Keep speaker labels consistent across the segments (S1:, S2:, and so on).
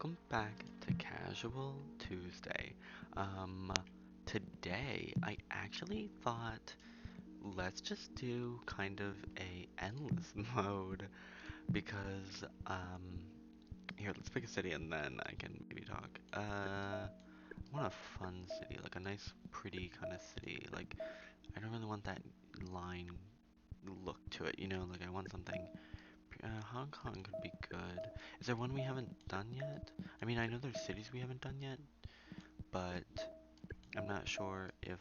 S1: welcome back to Casual Tuesday. Um, Today I actually thought let's just do kind of a endless mode because here, let's pick a city and then I can maybe talk. I want a fun city, like a nice pretty kind of city. Like I don't really want that line look to it, like I want something. Hong Kong could be good. Is there one we haven't done yet? I mean, I know there's cities we haven't done yet, but I'm not sure if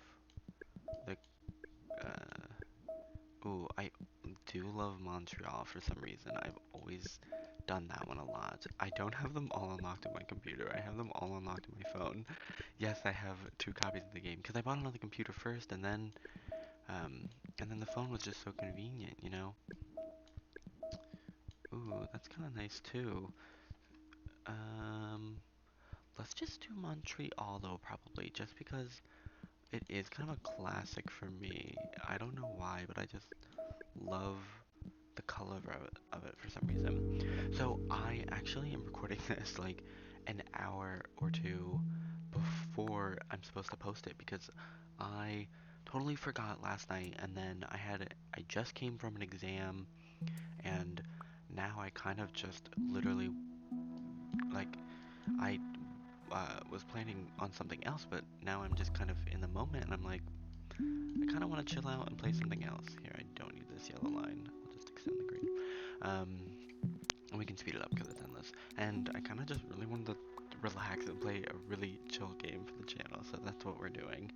S1: the, ooh, I do love Montreal for some reason. I've always done that one a lot. I don't have them all unlocked on my computer. I have them all unlocked on my phone. Yes, I have two copies of the game because I bought it on the computer first, um, and then the phone was just so convenient. Ooh, that's kind of nice too. Um, let's just do Montreal though, probably, just because it is kind of a classic for me. I don't know why, but I just love the color of it for some reason. So I actually am recording this like an hour or two before I'm supposed to post it because I totally forgot last night, and then I just came from an exam, and now I kind of just literally like I was planning on something else, but now I'm just kind of in the moment, and I'm like, I kind of want to chill out and play something else. Here, I don't need this yellow line. I'll just extend the green. Um, and we can speed it up because it's endless. And I kind of just really wanted to relax and play a really chill game for the channel, so that's what we're doing.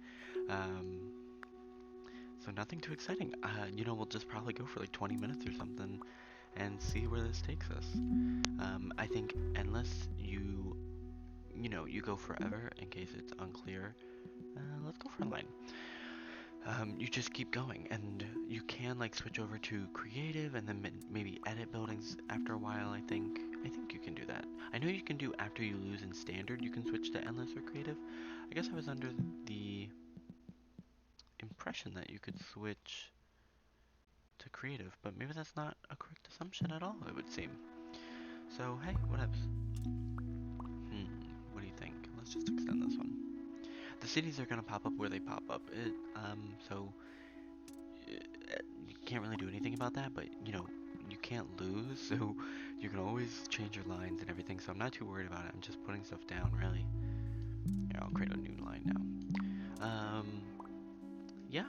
S1: Um, so nothing too exciting. We'll just probably go for like 20 minutes or something and see where this takes us. I think unless you go forever in case it's unclear. Let's go for a line. You just keep going, and you can like switch over to creative and then maybe edit buildings after a while. I think you can do that. I know you can do after you lose in standard. You can switch to endless or creative. I guess I was under the impression that you could switch to creative, but maybe that's not a correct assumption at all. It would seem. So hey, whatevs. What do you think? Let's just extend this one. The cities are gonna pop up where they pop up. So you can't really do anything about that, but you can't lose, so you can always change your lines and everything. So I'm not too worried about it. I'm just putting stuff down, really. Here, I'll create a new line now. Yeah.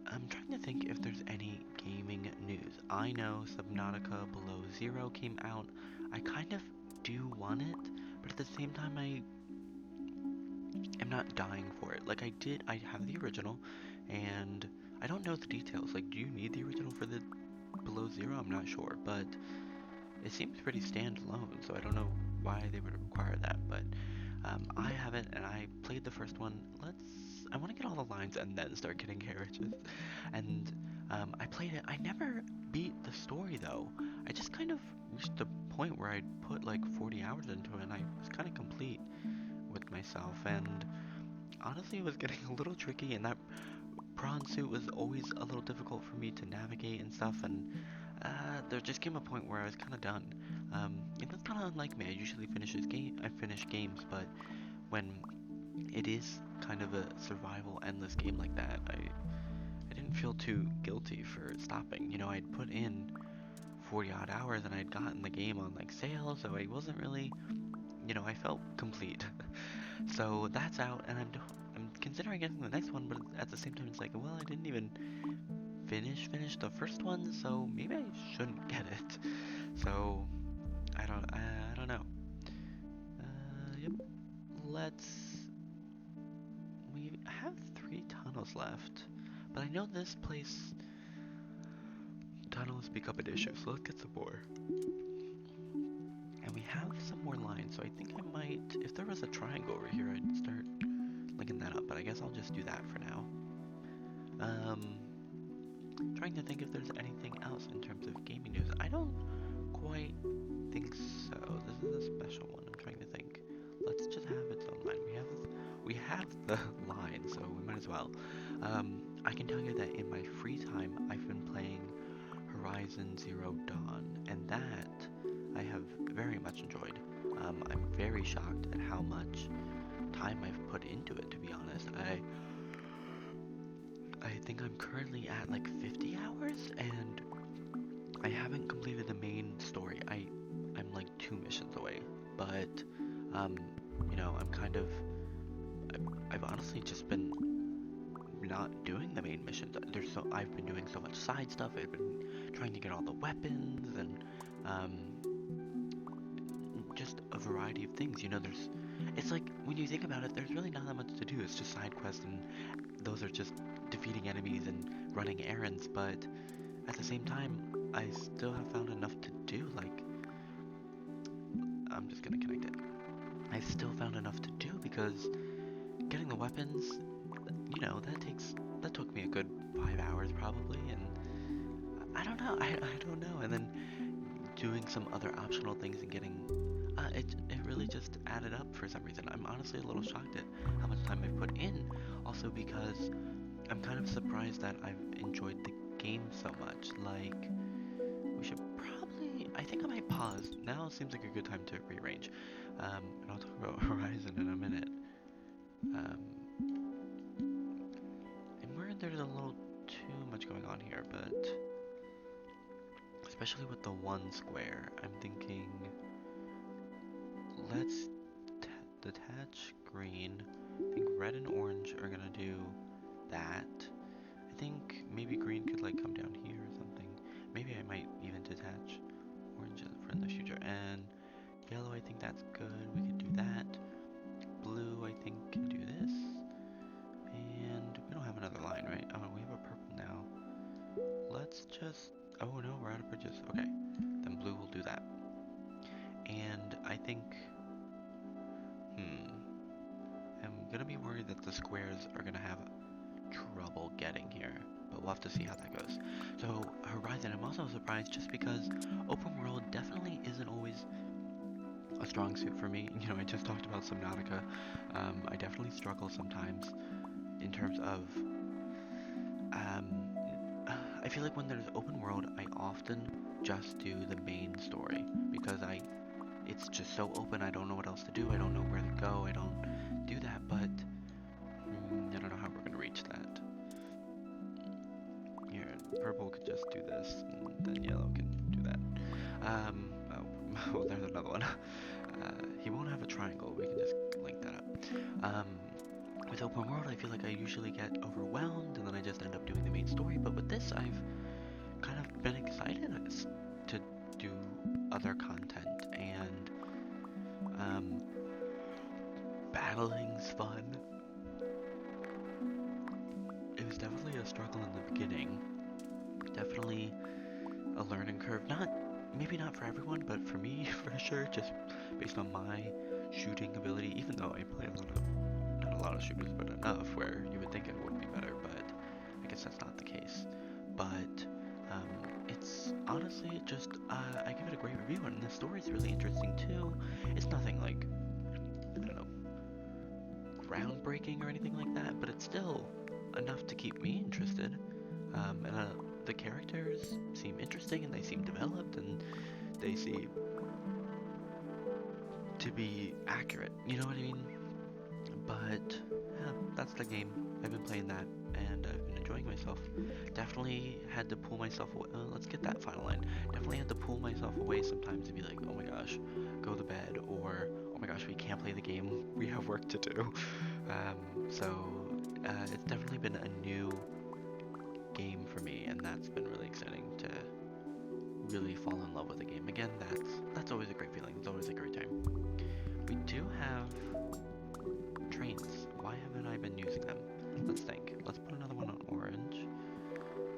S1: I'm trying to think if there's any gaming news. I know Subnautica Below Zero came out. I kind of do want it, but at the same time, I am not dying for it. Like I have the original, and I don't know the details. Like, do you need the original for the Below Zero? I'm not sure, but it seems pretty standalone, so I don't know why they would require that. But I have it, and I played the first one. I want to get all the lines and then start getting carriages. And I played it. I never beat the story though. I just kind of reached the point where I'd put like 40 hours into it, and I was kind of complete with myself. And honestly, it was getting a little tricky, and that prawn suit was always a little difficult for me to navigate and stuff, and there just came a point where I was kind of done. And that's kind of unlike me. I finish games, but when it is kind of a survival endless game like that, I didn't feel too guilty for stopping. I'd put in 40 odd hours and I'd gotten the game on like sale, so I wasn't really, I felt complete. So that's out, and I'm considering getting the next one, but at the same time, it's like, well, I didn't even finish the first one, so maybe I shouldn't get it. So I don't know. Yep. Let's. We have 3 tunnels left, but I know this place tunnels become an issue, so let's get some more. And we have some more lines, so I think I might. If there was a triangle over here, I'd start linking that up, but I guess I'll just do that for now. Um, Trying to think if there's anything else in terms of gaming news. I don't quite think so. This is a special one. I'm trying to think. Let's just have its own line. We have the line, so we might as well. I can tell you that in my free time, I've been playing Horizon Zero Dawn, and that I have very much enjoyed. I'm very shocked at how much time I've put into it, to be honest. I think I'm currently at like 50 hours, and I haven't completed the main story. I'm like 2 missions away, but um, I'm kind of I've honestly just been not doing the main missions. I've been doing so much side stuff. I've been trying to get all the weapons and um, just a variety of things. It's like when you think about it, there's really not that much to do. It's just side quests, and those are just defeating enemies and running errands. But at the same time, I still have found enough to do. Like, I'm just gonna connect it. I still found enough to do because getting the weapons, that took me a good 5 hours probably, and I don't know, I don't know. And then doing some other optional things and getting, it really just added up for some reason. I'm honestly a little shocked at how much time I've put in, also because I'm kind of surprised that I've enjoyed the game so much. Like, we should probably, I think I might pause. Now seems like a good time to rearrange. And I'll talk about Horizon in a minute. Um, there's a little too much going on here, but especially with the one square, I'm thinking let's detach green. I think red and orange are gonna do that. I think maybe green could like come down here or something. Maybe I might even detach orange for in the future. And yellow, I think that's good. We could do that. Blue, I think can do this. And we don't have another line, right? Oh, we have a purple now. Let's just... Oh no, we're out of bridges. Okay, then blue will do that. And I think... I'm gonna be worried that the squares are gonna have trouble getting here, but we'll have to see how that goes. So, Horizon, I'm also surprised just because open world definitely isn't always a strong suit for me. I just talked about Subnautica. I definitely struggle sometimes in terms of... I feel like when there's open world, I often just do the main story because it's just so open. I don't know what else to do. I don't know where to go. I don't do that, but I don't know how we're gonna reach that. Here, purple could just do this, and then yellow can do that. Oh, there's another one. He won't have a triangle. We can just link that up. With open world, I feel like I usually get overwhelmed, and then I just end up doing the main story. But with this, I've kind of been excited to do other content, and battling's fun. It was definitely a struggle in the beginning. Definitely a learning curve. Maybe not for everyone, but for me, for sure, just based on my shooting ability, even though I play not a lot of shooters, but enough where you would think it would be better, but I guess that's not the case. But it's honestly just, I give it a great review, and the story's really interesting too. It's nothing like, I don't know, groundbreaking or anything like that, but it's still enough to keep me interested. And the characters seem interesting, and they seem developed, and they seem to be accurate, you know what I mean? But yeah, that's the game. I've been playing that, and I've been enjoying myself. Definitely had to pull myself away. Let's get that final line. Definitely had to pull myself away sometimes to be like, oh my gosh, go to bed, or oh my gosh, we can't play the game. We have work to do. It's definitely been a new game for me, and that's been really exciting to really fall in love with the game again. That's always a great feeling. It's always a great time. We do have trains. Why haven't I been using them? Let's think. Let's put another one on orange.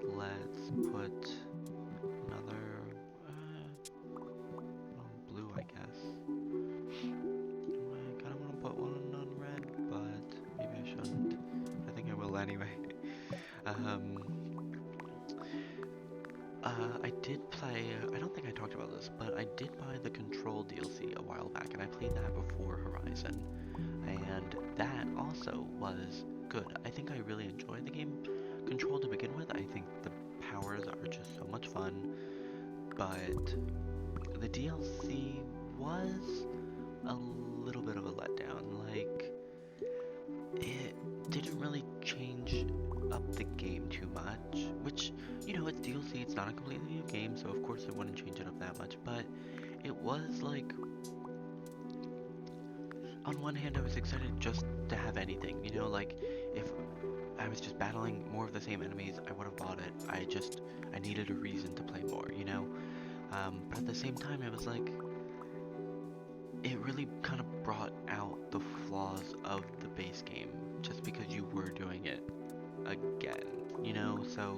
S1: Let's put another on blue, I guess. I kind of want to put one on red, but maybe I shouldn't. I think I will anyway. I did play, I don't think I talked about this, but I did buy the Control DLC a while back, and I played that before Horizon, and that also was good. I think I really enjoyed the game Control to begin with. I think the powers are just so much fun, but the DLC was a little bit of a letdown. Like, it didn't really change up the game too much, which, it's DLC, it's not a completely new game, so of course it wouldn't change it up that much, but it was like, on one hand, I was excited just to have anything, like, if I was just battling more of the same enemies, I would have bought it. I needed a reason to play more. But at the same time, it was like, it really kind of brought out the flaws of the base game, just because you were doing it again. So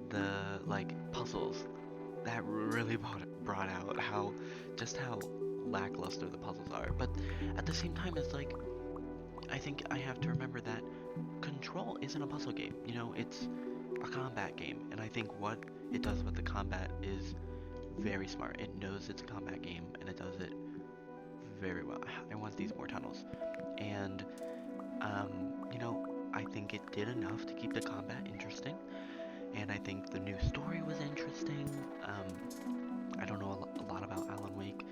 S1: the, like, puzzles, that really brought out how lackluster the puzzles are. But at the same time, it's like, I think I have to remember that Control isn't a puzzle game. It's a combat game, and I think what it does with the combat is very smart. It knows it's a combat game, and it does it very well. I want these more tunnels, and I think it did enough to keep the combat interesting, and I think the new story was interesting. I don't know a lot about Alan Wake.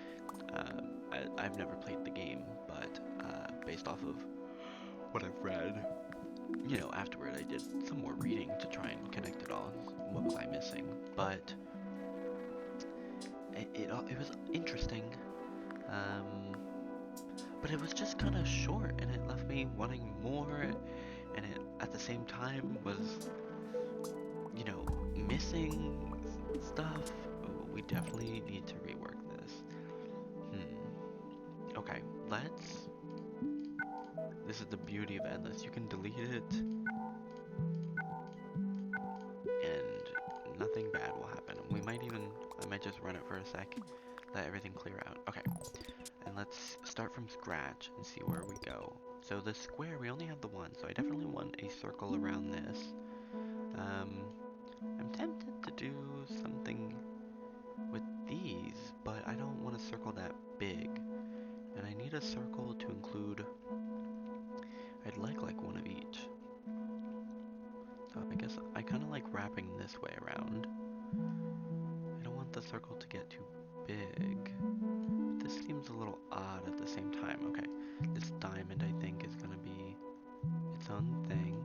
S1: I've never played the game, but based off of what I've read, afterward I did some more reading to try and connect it all. What was I missing? But it was interesting, um, but it was just kind of short, and it left me wanting more, and it at the same time was, missing stuff. We definitely need to rework this. Okay, let's. This is the beauty of Endless. You can delete it, and nothing bad will happen. I might just run it for a sec, let everything clear out. Okay, and let's start from scratch and see where we go. So the square, we only have the one, so I definitely want a circle around this. I'm tempted to do something with these, but I don't want a circle that big. And I need a circle to include, I'd like one of each. So I guess I kind of like wrapping this way around. I don't want the circle to get too big. But this seems a little odd at the same time. Okay, this diamond I think is gonna be its own thing.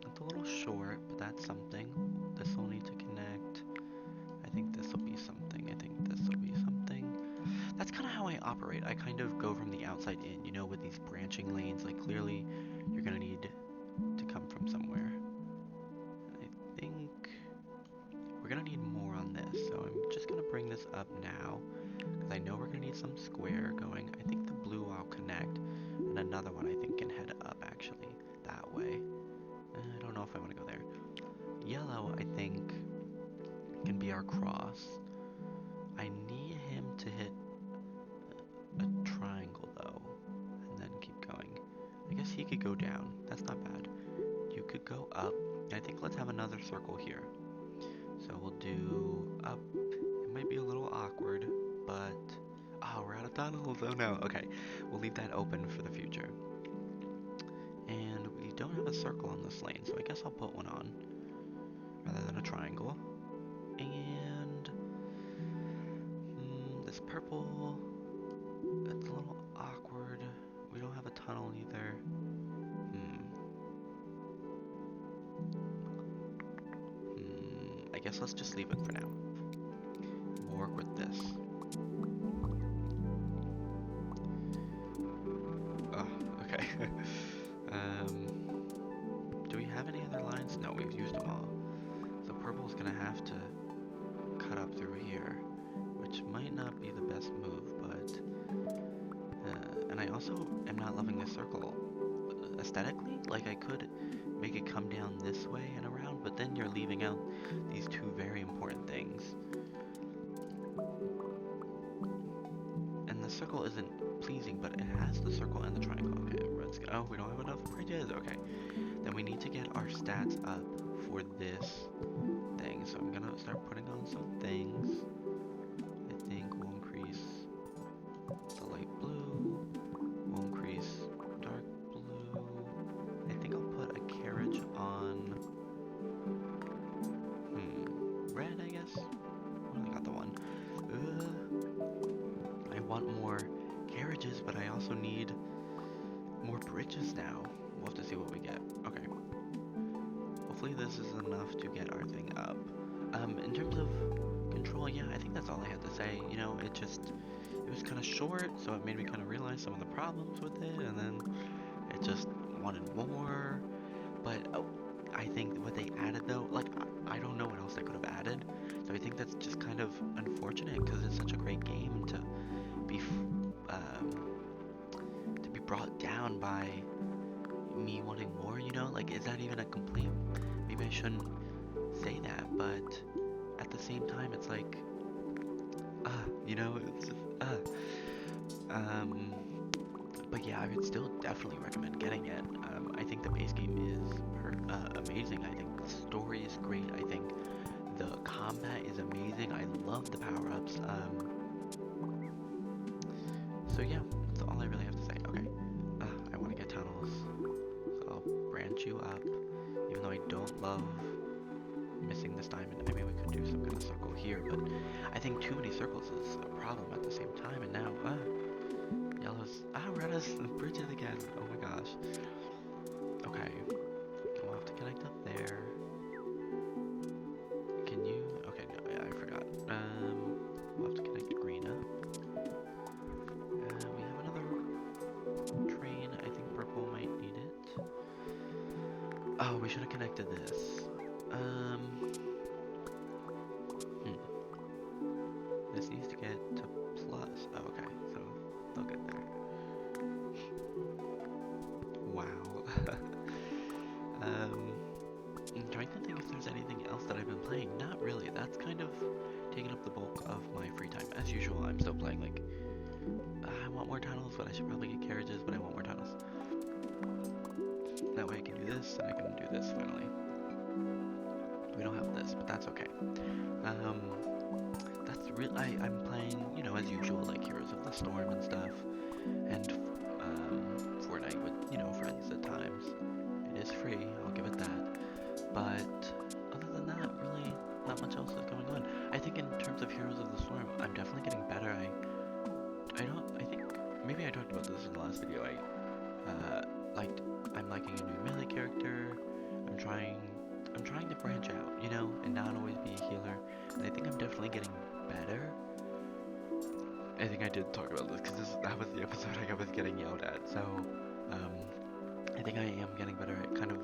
S1: It's a little short, but that's something. This will need to connect. I think this will be something. I think this will be something. That's kind of how I operate. I kind of go from the outside in, with these branching lanes. Like, clearly, you're gonna need to come from somewhere. And I think we're gonna need more on this, so I'm just gonna bring this up now, because I know we're gonna need some square going. I think the blue I'll connect, and another one I think can head up, actually, that way. I don't know if I want to go there. Yellow, I think, can be our cross. I need him to hit a triangle, though, and then keep going. I guess he could go down. That's not bad. You could go up. I think let's have another circle here. So we'll do up. It might be a little awkward, but... Oh, we're out of tunnels. Oh no. Okay, we'll leave that open for the future. And we don't have a circle on this lane, so I guess I'll put one on, rather than a triangle. And... this purple... It's a little awkward. We don't have a tunnel either. I guess let's just leave it for now. We'll work with this. Oh, okay. Do we have any other lines? No, we've used them all. So purple's gonna have to cut up through here, which might not be the best move, but... and I also am not loving this circle aesthetically. Like, I could make it come down this way and around, but then you're leaving out these two very important things. And the circle isn't pleasing, but it has the circle and the triangle. Okay, let's go. Oh, we don't have enough bridges. Okay, then we need to get our stats up for this thing. So I'm gonna start putting on some things. I think we'll increase the light blue. We'll increase dark blue. I think I'll put a carriage on red, I guess. I only got the one. I want more bridges, but I also need more bridges now. We'll have to see what we get. Okay. Hopefully this is enough to get our thing up. In terms of control, yeah, I think that's all I had to say. You know, it was kind of short, so it made me kind of realize some of the problems with it, and then it just wanted more. But I think what they added though, like I don't know what else they could have added, so I think that's just kind of unfortunate because it's such a great game be to be brought down by me wanting more. You know, like is that even a complaint? Maybe I shouldn't say that, but at the same time, it's like, you know, it's just, but yeah, I would still definitely recommend getting it. I think the base game is amazing. I think the story is great. I think the combat is amazing. I love the power-ups. So yeah, that's all I really have to say. Okay, I want to get tunnels, so I'll branch you up, even though I don't love missing this diamond. I mean, we could do some kind of circle here, but I think too many circles is a problem at the same time, and now, yellow's, we're at the bridges again. Oh my gosh. Okay, we'll have to connect up there. Can you? Okay, no, yeah, I forgot. We'll have to connect green up. We have another train. I think purple might need it. Oh, we should have connected this. This needs to get to plus. Oh, okay, so they'll get there. Wow. I'm trying to think if there's anything else that I've been playing. Not really. That's kind of taken up the bulk of my free time. As usual, I'm still playing, like, I want more tunnels, but I should probably get carriages, but I want more tunnels. That way I can do this, and I can do this, finally. We don't have this, but that's okay. That's real. I'm playing, you know, as usual, like Heroes of the Storm and stuff, and Fortnite with, you know, friends at times. It is free, I'll give it that. But other than that, really, not much else is going on. I think in terms of Heroes of the Storm, I'm definitely getting better. I think maybe I talked about this in the last video. I'm liking a new melee character. I'm trying to branch out, you know, and not always be a healer. And I think I'm definitely getting better. I think I did talk about this because that was the episode I was getting yelled at. So, I think I am getting better at kind of.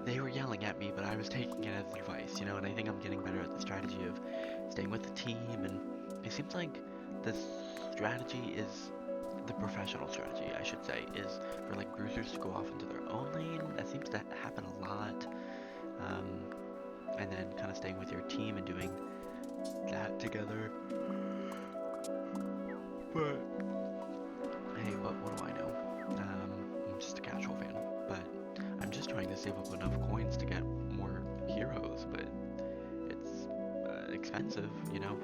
S1: They were yelling at me, but I was taking it as advice, you know. And I think I'm getting better at the strategy of staying with the team. And it seems like the strategy is. The professional strategy, I should say, is for like bruisers to go off into their own lane. That seems to happen a lot. And then kind of staying with your team and doing that together. But hey, what do I know? I'm just a casual fan, but I'm just trying to save up enough coins to get more heroes, but it's expensive, you know.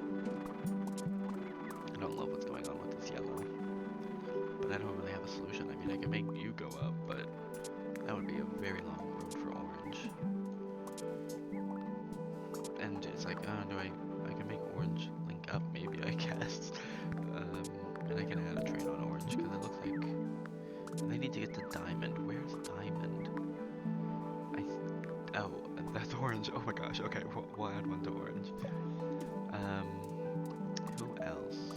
S1: I don't love what's going on with this yellow. But I don't really have a solution. I mean, I can make you go up, but that would be a very long road for orange. And it's like, I can make orange link up, maybe, I guess. And I can add a train on orange, because it looks like they need to get to diamond. Where's diamond? Oh, that's orange. Oh my gosh, okay, we'll add one to orange. Who else?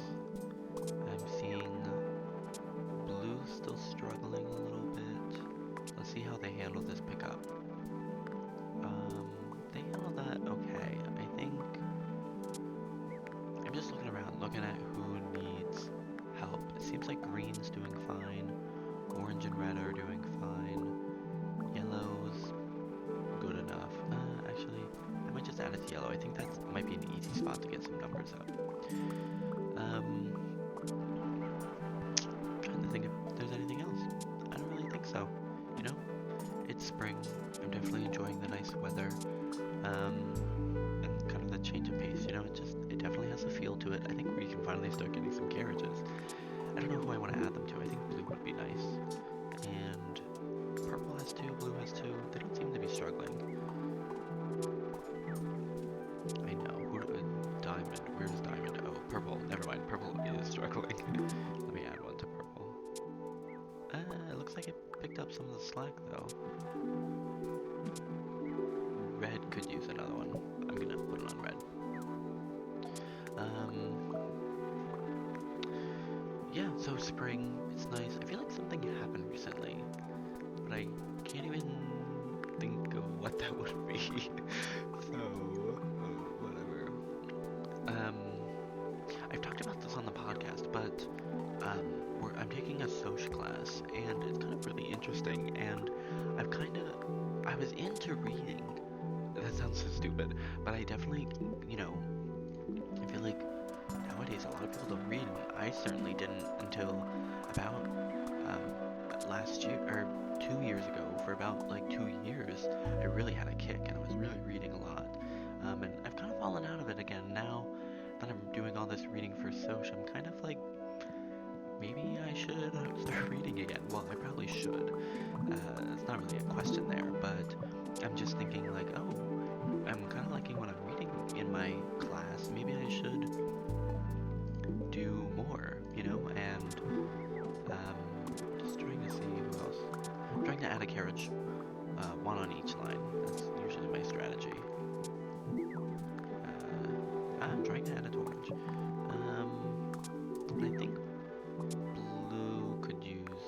S1: I'm seeing still struggling a little bit. Let's see how they handle this pickup. They handle that okay. I think I'm just looking around, looking at who needs help. It seems like green's doing fine. Orange and red are doing fine. Yellow's good enough. Actually, I might just add it to yellow. I think that might be an easy spot to get some numbers up. Trying to think if there's anything else. I don't really think so. You know, it's spring. I'm definitely enjoying the nice weather, and kind of the change of pace. You know, it definitely has a feel to it. I think we can finally start getting some carriages. I don't know who I want to add them to. I think blue would be nice, and purple has two, blue has two. They don't seem to be struggling. I know. Diamond. Where's diamond? Oh, purple. Never mind. Purple is struggling. up some of the slack, though. Red could use another one. I'm gonna put it on red. Yeah, so spring, it's nice. I feel like something happened recently, but I can't even think of what that would be. So, whatever. I've talked about this on the podcast, but I'm taking a social class, and it's kind of really interesting, and I was into reading. That sounds so stupid, but I definitely, I feel like nowadays a lot of people don't read, and I certainly didn't until about last year, or 2 years ago. For about like 2 years, I really had a kick, and I was really reading a lot. And I've kind of fallen out of it again now that I'm doing all this reading for Soch. I'm kind of like, maybe I should start reading again. Well, I probably should. It's not really a question there, but I'm just thinking like, oh, I'm kind of liking what I'm reading in my class. Maybe I should do more, and just trying to see who else. I'm trying to add a carriage, one on each line. That's usually my strategy. I'm trying to add a torch. I think blue could use,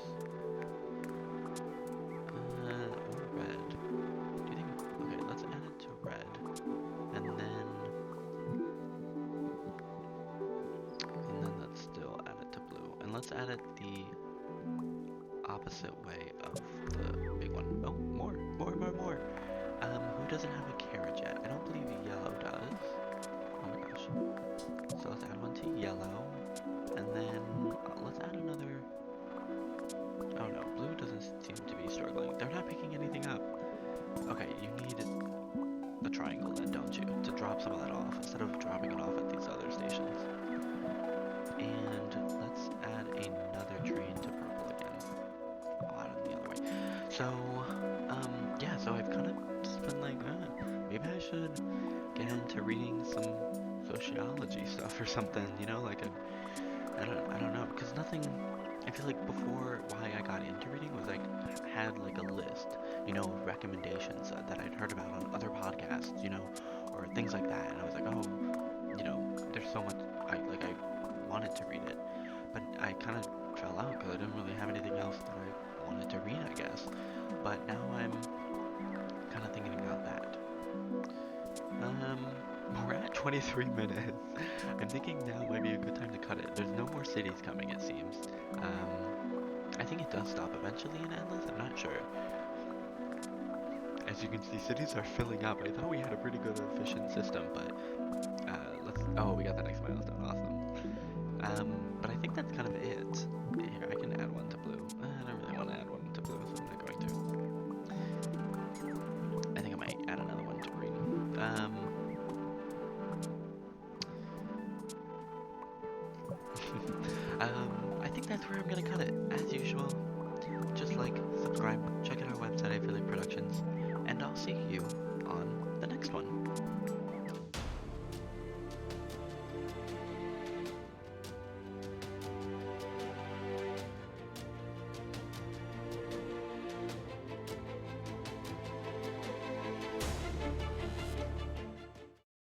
S1: or red. Do you think? Okay, let's add it to red, and then let's still add it to blue, and let's add it the opposite way of the big one. Oh, more. Who doesn't have a carriage yet? I don't believe yellow does. Oh my gosh. So let's add one to yellow, and then let's add another. Oh no, blue doesn't seem to be struggling. They're not picking anything up. Okay, you need a triangle then, don't you? To drop some of that off, instead of dropping it off at these other stations. And let's add another train to purple again. I'll add it the other way. So, yeah, so I've kind of just been like, maybe I should get into reading some sociology stuff or something, like I don't know, because nothing, I feel like before, why I got into reading was I had like a list, recommendations that I'd heard about on other podcasts, or things like that, and I was like, oh, there's so much, I wanted to read it, but I kind of fell out because I didn't really have anything else that I wanted to read, I guess, but now I'm kind of thinking about that. We're at 23 minutes. I'm thinking now might be a good time to cut it. There's no more cities coming, it seems. I think it does stop eventually in Endless, I'm not sure. As you can see, cities are filling up. I thought we had a pretty good efficient system, but oh, we got the next milestone, awesome. But I think that's kind of it. Here, I can add one to blue. I don't really want to add one to blue, so I'm not going to. I think I might add another one to green. I think that's where I'm gonna cut it. As usual, just like, subscribe, check out our website, Affiliate Productions, and I'll see you on the next one.